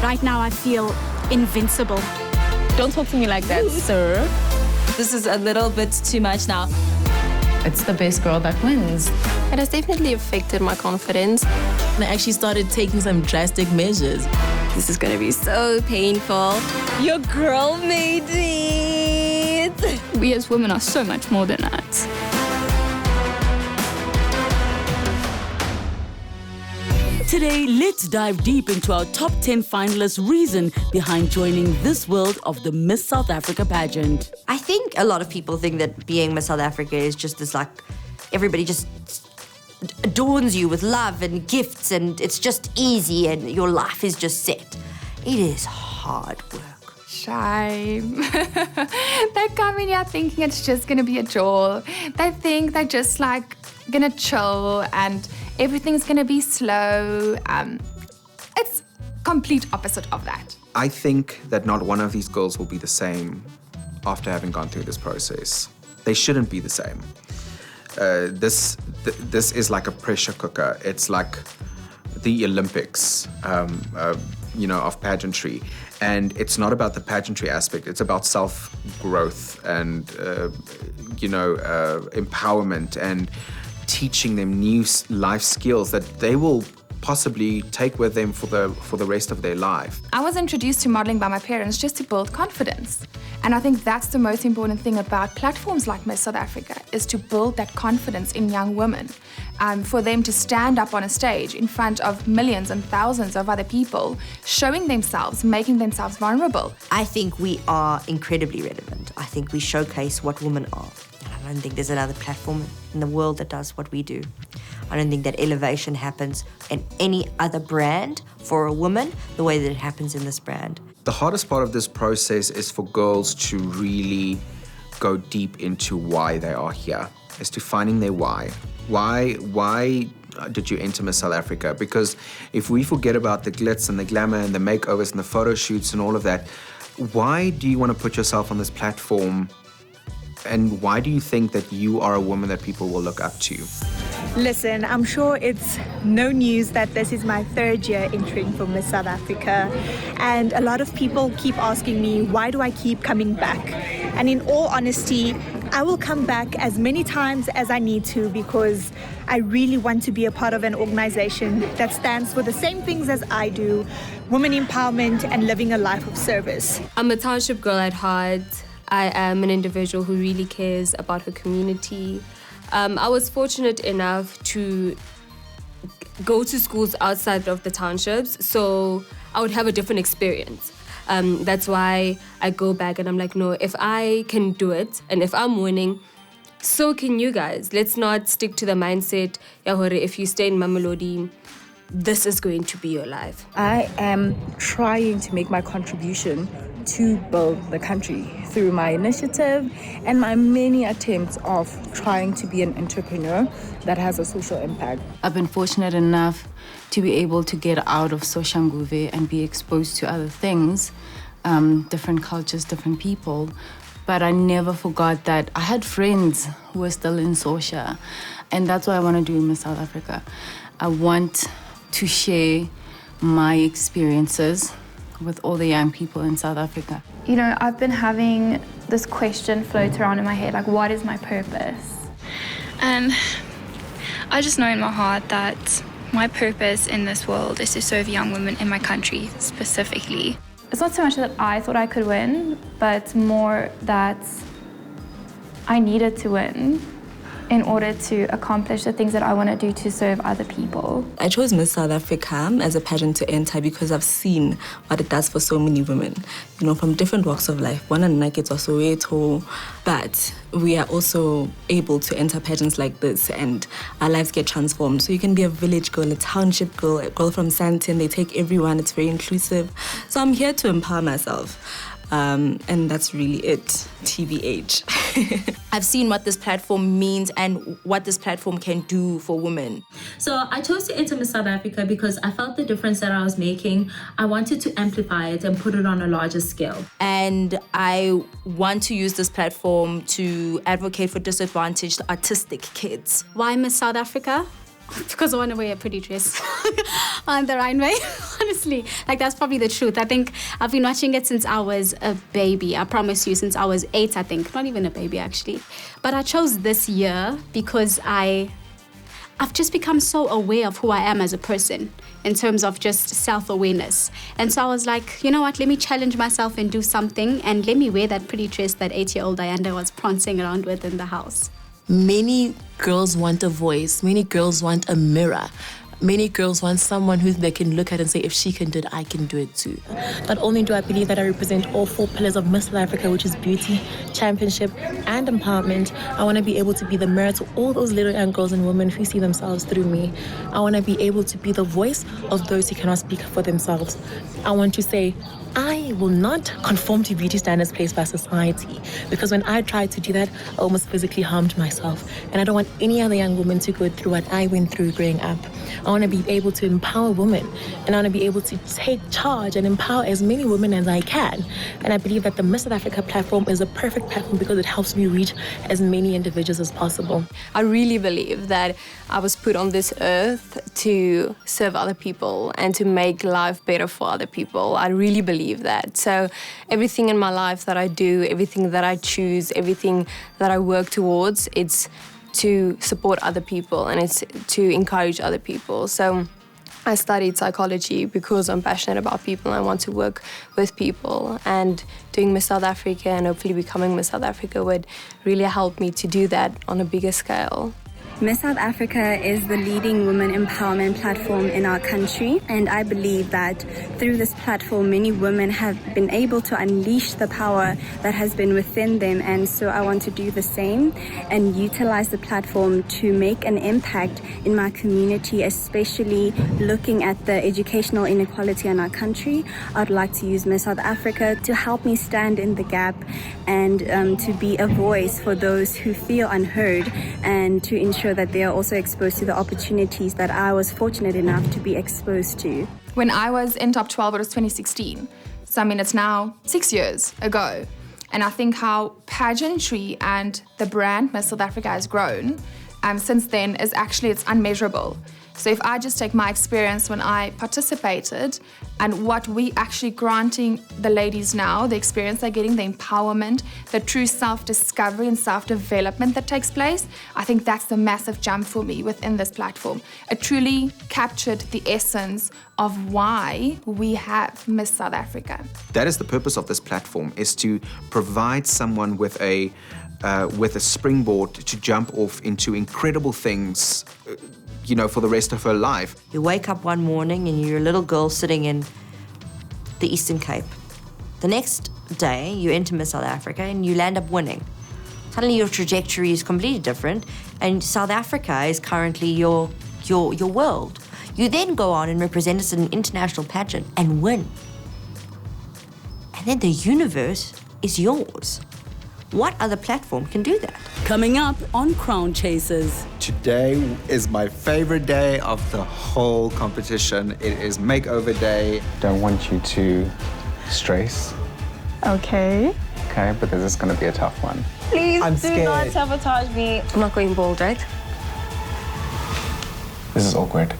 Right now, I feel invincible. Don't talk to me like that, sir. This is a little bit too much now. It's the best girl that wins. It has definitely affected my confidence. And I actually started taking some drastic measures. This is going to be so painful. Your girl made it. We as women are so much more than that. Today, let's dive deep into our top 10 finalists' reason behind joining this world of the Miss South Africa pageant. I think a lot of people think that being Miss South Africa is just this, like, everybody just adorns you with love and gifts and it's just easy and your life is just set. It is hard work. Shame. They come in here thinking it's just going to be a jewel. They think they're just, like, going to chill and everything's going to be slow. It's complete opposite of that. I think that not one of these girls will be the same after having gone through this process. They shouldn't be the same. This is like a pressure cooker. It's like the Olympics, of pageantry. And it's not about the pageantry aspect. It's about self-growth and, empowerment and teaching them new life skills that they will possibly take with them for the rest of their life. I was introduced to modeling by my parents just to build confidence. And I think that's the most important thing about platforms like Miss South Africa, is to build that confidence in young women. For them to stand up on a stage in front of millions and thousands of other people, showing themselves, making themselves vulnerable. I think we are incredibly relevant. I think we showcase what women are. I don't think there's another platform in the world that does what we do. I don't think that elevation happens in any other brand for a woman the way that it happens in this brand. The hardest part of this process is for girls to really go deep into why they are here, as to finding their why. Why did you enter Miss South Africa? Because if we forget about the glitz and the glamour and the makeovers and the photo shoots and all of that, why do you want to put yourself on this platform? And why do you think that you are a woman that people will look up to? Listen, I'm sure it's no news that this is my third year entering for Miss South Africa. And a lot of people keep asking me, why do I keep coming back? And in all honesty, I will come back as many times as I need to because I really want to be a part of an organization that stands for the same things as I do, women empowerment and living a life of service. I'm a township girl at heart. I am an individual who really cares about her community. I was fortunate enough to go to schools outside of the townships, so I would have a different experience. That's why I go back and I'm like, no, if I can do it and if I'm winning, so can you guys. Let's not stick to the mindset, if you stay in Mamelodi, this is going to be your life. I am trying to make my contribution to build the country through my initiative and my many attempts of trying to be an entrepreneur that has a social impact. I've been fortunate enough to be able to get out of Soshanguve and be exposed to other things, different cultures, different people. But I never forgot that I had friends who were still in Sosha, and that's what I want to do in Miss South Africa. I want to share my experiences with all the young people in South Africa. You know, I've been having this question float around in my head, like, what is my purpose? And I just know in my heart that my purpose in this world is to serve young women in my country specifically. It's not so much that I thought I could win, but more that I needed to win in order to accomplish the things that I want to do to serve other people. I chose Miss South Africa as a pageant to enter because I've seen what it does for so many women, from different walks of life. One and Nike was Soweto, but we are also able to enter pageants like this and our lives get transformed. So you can be a village girl, a township girl, a girl from Sandton. They take everyone. It's very inclusive. So I'm here to empower myself. And that's really it, TBH. I've seen what this platform means and what this platform can do for women. So I chose to enter Miss South Africa because I felt the difference that I was making. I wanted to amplify it and put it on a larger scale. And I want to use this platform to advocate for disadvantaged artistic kids. Why Miss South Africa? because I want to wear a pretty dress on the runway. Honestly, like that's probably the truth. I think I've been watching it since I was a baby. I promise you, since I was 8, I think. Not even a baby, actually. But I chose this year because I've just become so aware of who I am as a person in terms of just self-awareness. And so I was like, you know what, let me challenge myself and do something, and let me wear that pretty dress that 8-year-old Ayanda was prancing around with in the house. Many girls want a voice. Many girls want a mirror. Many girls want someone who they can look at and say, if she can do it, I can do it too. Not only do I believe that I represent all 4 pillars of Miss South Africa, which is beauty, championship, and empowerment, I want to be able to be the mirror to all those little young girls and women who see themselves through me. I want to be able to be the voice of those who cannot speak for themselves. I want to say, I will not conform to beauty standards placed by society, because when I tried to do that, I almost physically harmed myself. And I don't want any other young woman to go through what I went through growing up. I want to be able to empower women, and I want to be able to take charge and empower as many women as I can. And I believe that the Miss South Africa platform is a perfect platform because it helps me reach as many individuals as possible. I really believe that I was put on this earth to serve other people and to make life better for other people. I really believe that. So everything in my life that I do, everything that I choose, everything that I work towards, it's to support other people and it's to encourage other people. So I studied psychology because I'm passionate about people and I want to work with people, and doing Miss South Africa and hopefully becoming Miss South Africa would really help me to do that on a bigger scale. Miss South Africa is the leading women empowerment platform in our country, and I believe that through this platform many women have been able to unleash the power that has been within them, and so I want to do the same and utilize the platform to make an impact in my community, especially looking at the educational inequality in our country. I'd like to use Miss South Africa to help me stand in the gap and to be a voice for those who feel unheard, and to ensure that they are also exposed to the opportunities that I was fortunate enough to be exposed to. When I was in top 12, it was 2016. So I mean, it's now 6 years ago. And I think how pageantry and the brand Miss South Africa has grown since then is actually, it's unmeasurable. So if I just take my experience when I participated and what we actually granting the ladies now, the experience they're getting, the empowerment, the true self-discovery and self-development that takes place, I think that's the massive jump for me within this platform. It truly captured the essence of why we have Miss South Africa. That is the purpose of this platform, is to provide someone with a springboard to jump off into incredible things, for the rest of her life. You wake up one morning and you're a little girl sitting in the Eastern Cape. The next day, you enter Miss South Africa and you land up winning. Suddenly your trajectory is completely different, and South Africa is currently your world. You then go on and represent us in an international pageant and win. And then the universe is yours. What other platform can do that? Coming up on Crown Chasers. Today is my favorite day of the whole competition. It is makeover day. Don't want you to stress. Okay. Okay, because it's going to be a tough one. Please I'm do scared. not sabotage me. I'm not going bald, right? This is awkward.